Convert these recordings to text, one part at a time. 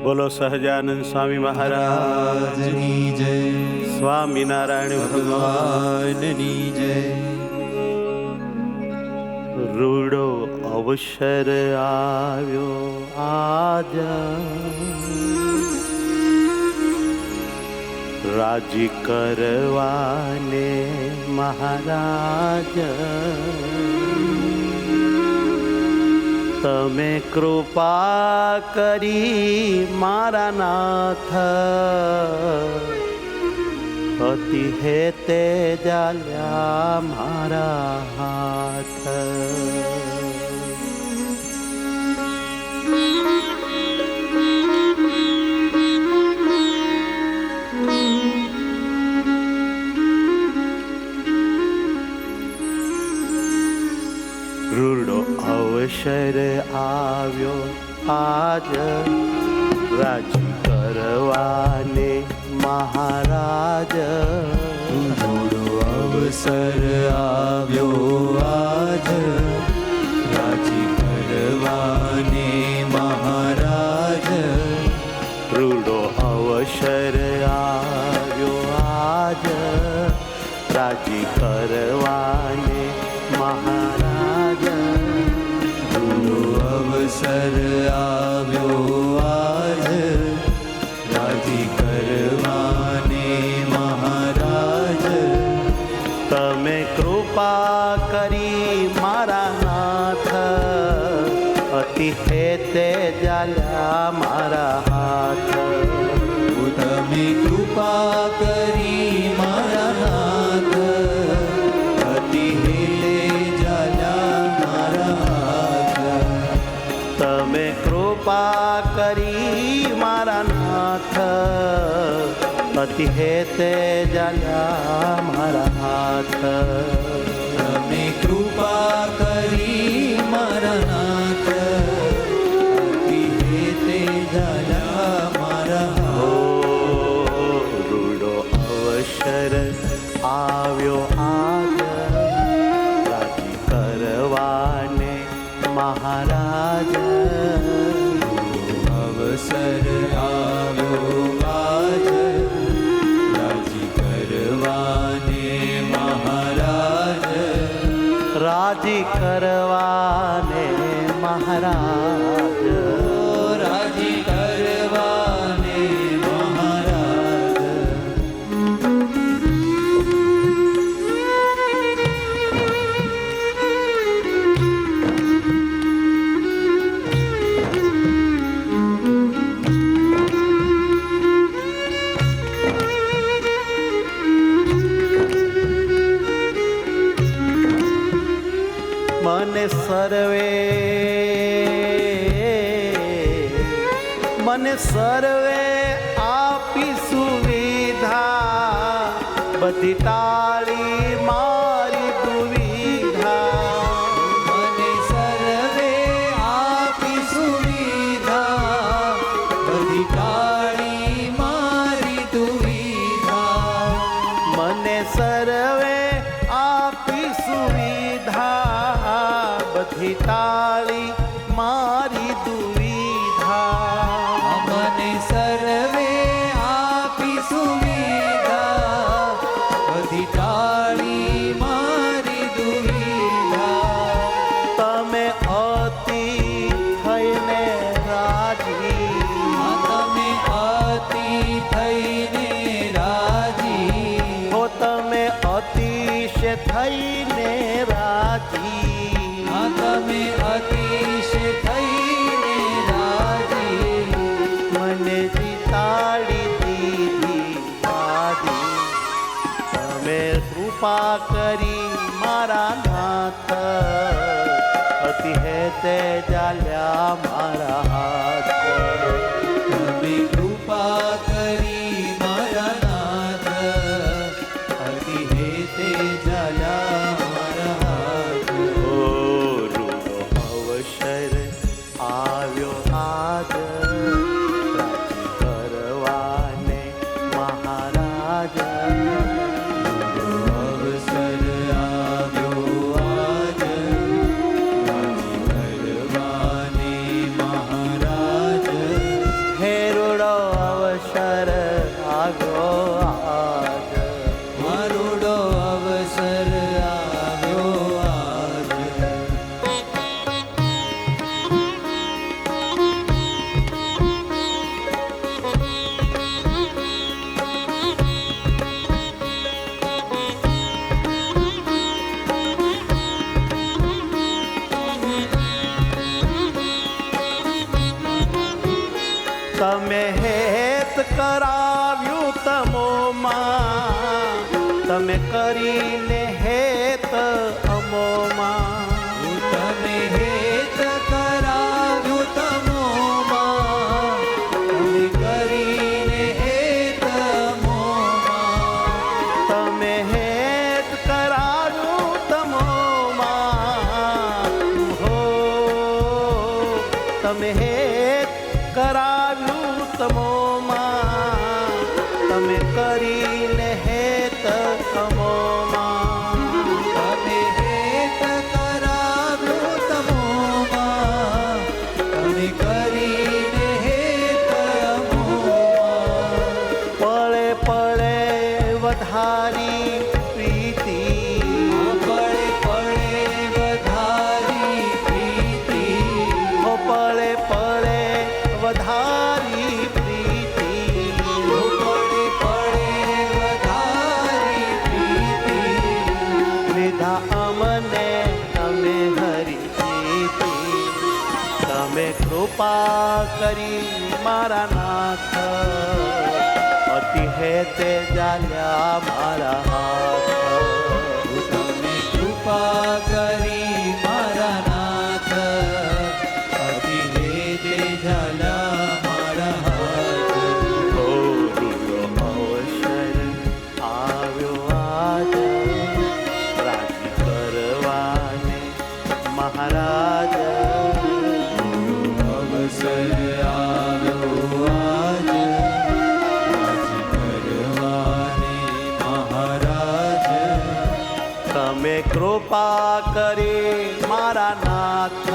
બોલો સહજાનંદ સ્વામી મહારાજની જય, સ્વામિનારાયણ ભગવાનની જય. રૂડો અવસર આવ્યો આજ, રાજી કરવાને મહારાજ. તમે કૃપા કરી મારા નાથ, અતિ હેતે જાલ્યા મારા હાથ. રૂડો અવસર આવ્યો આજ, રાજી કરવાને મહારાજ. રૂડો અવસર આવ્યો આજ, રાજી કરવાને મહારાજ. રૂડો અવસર આવ્યો આજ, રાજી કરવાને મહારાજ. અવસર આવ્યો આજ, રાજી કરવાને મહારાજ. તમે કૃપા કરી મારા નાથ, અતિ હેતે જાલ્યા મારા હાથ. તમે કૃપા કરી મારા નાથ, અતિ હેતે જાલ્યા મારા હાથ. તમે કૃપા કરી મારા નાથ, અતિ હેતે જાલ્યા મારા હાથ. તમે કૃપા કરી મારા નાથ, અતિ હેતે જાલ્યા મારા હાથ. રૂડો અવસર આવ્યો આજ, રાજી કરવાને મહારાજ. અવસર આવ્યો આજ, રાજી કરવાને મહારાજ. રાજી કરવાને મહારાજ. રાજી કરવાને મહારાજ. મને સર્વે આપી સુવિધા, બધી ટાળી મારી દુવિધા. મને સર્વે આપી સુવિધા, બધી ટાળી મારી દુવિધા. મને સર્વે આપી સુવિધા, બધી ટાળી મારી દુવિધા. મને સર્વે આપી સુવિધા, બધી ટાળી મારી દુવિધા. તમે અતિ થઈને રાજી, તમે અતિ થઈને રાજી. હો તમે અતિશય થઈને રાજી. તમે અતિશય થઈને રાજી. મને જીતાડી દીધી આજી. તમે કૃપા કરી મારા નાથ, અતિ હેતે જાલ્યા મારા હાથ. તમે કૃપા કરી મારા નાથ, અતિ હેતે જાલ્યા મારા હાથ. રૂડો અવસર આવ્યો આજ, રાજી કરવાને મહારાજ. અવસર આવ્યો આજ, રાજી કરવાને મહારાજ. તમે હેત કરાવ્યું તમોમાં, તમે કરીને હેત અમોમાં. તમે હેત કરાવ્યું તમોમાં, તમે કરીને હેત અમોમાં. તમે હેત કરાવ્યું તમોમાં, હો તમે હેત કરાવ્યું તમોમાં, તમે કરીને હેત અમોમાં. તમે હેત કરાવ્યું તમોમાં, તમે કરીને હેત અમોમાં. પળે પળે વધારી પ્રીતિ, પળે પળે વધારી પ્રીતિ, પળે પળે વધારી પ્રીતિ. પળે પળે વધારી પ્રીતિ. લીધા અમને તમે હરી પ્રીતિ, તમે કૃપા કરી મારા નાથ, અતિ હેતે જાલ્યા મારા હાથ. તમે કૃપા કરી મારા નાથ, અતિ હેતે ઝાલા મારા હાથ. રૂડો અવસર આવ્યો આજ, રાજી કરવાને મહારાજ. અવસર આવ્યો આજ, રાજી કરવાને મહારાજ. તમે કૃપા કરી મારા નાથ,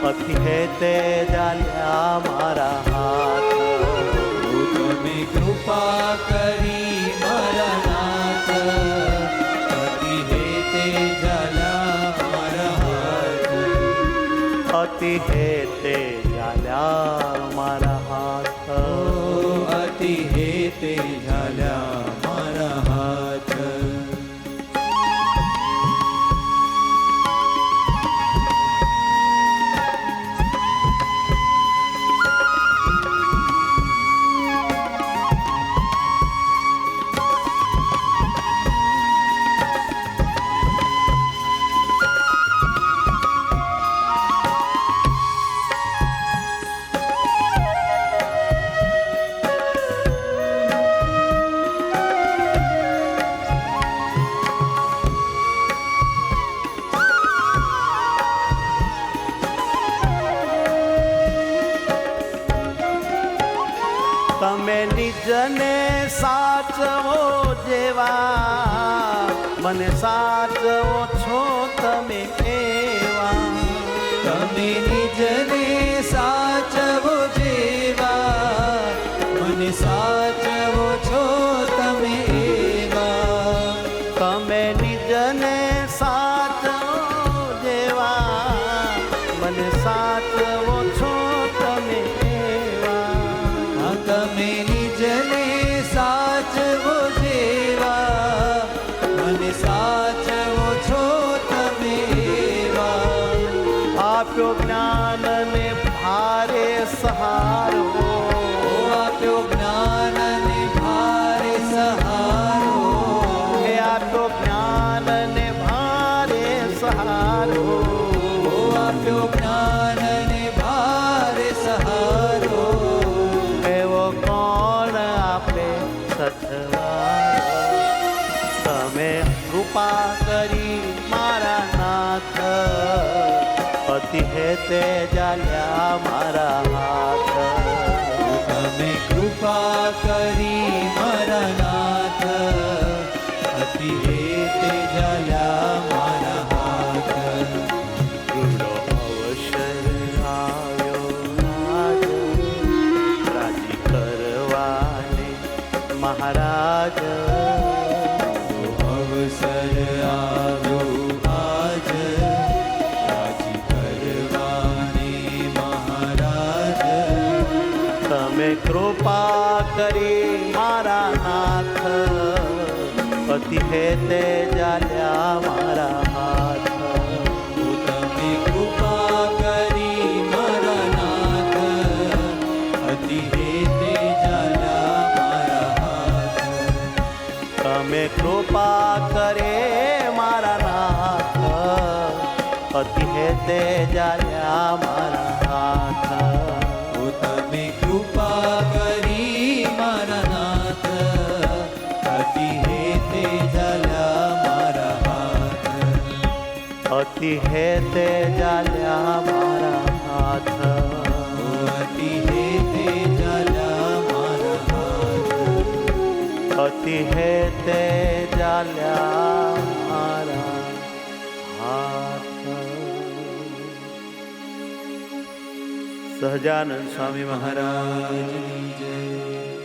અતિ હેતે જાલ્યા મારા હાથ. તમે કૃપા કરી મારા નાથ, અતિ હેતે ઝાલા મારા હાથ. અતિ હેતે જાલ્યા મારા હાથ. અતિ હેતે ઝાલા મારા હાથ. તમે નિજને સાચવો જેવા, મને સાચવો છો તમે એવા. તમે નિજને સાચવો જેવા, મને સાચવો છો તમે એવા. તમે નિજને સાચવો જેવા, મને સાચવો છો તમે એવા. તમે નિજને સાચવો જેવા, મને સાચવો છો તમે એવા. આપ્યો જ્ઞાન ને ભારે સહારો, આપ્યો જ્ઞાન ને ભારે સહારો. હે આપ્યો જ્ઞાન ને ભારે સહારો. આપ્યો જ્ઞાન ને ભારે સહારો. એવો કોણ આપે સથવારો. તમે કૃપા કરી મારા નાથ, અતિ હેતે જાલ્યા મારા હાથ. તમે કૃપા કરી મારા નાથ, અતિ હેતે ઝાલા મારા હાથ. રૂડો અવસર આવ્યો આજ, રાજી કરવાને મહારાજ. અવસર આવ્યો આજ, રાજી કરવાને મહારાજ. તમે કૃપા કરી મારા નાથ, અતિ હેતે જાલ્યા મારા હાથ. તમે કૃપા કરી મારા નાથ, કૃપા કરે મારા નાથ, અતિ હેતે જાલ્યા મારા હાથ. ઓ તમે કૃપા કરી મારા નાથ, અતિ હેતે ઝાલ્યા મારા હાથ. અતિ હેતે જાલ્યા મારા હાથ. ઓ અતિ હેતે ઝાલ્યા મારા હાથ. અતિ હેતે જાલ્યા મારા હાથ. સહજાનંદ સ્વામી મહારાજ મહારાજની જય.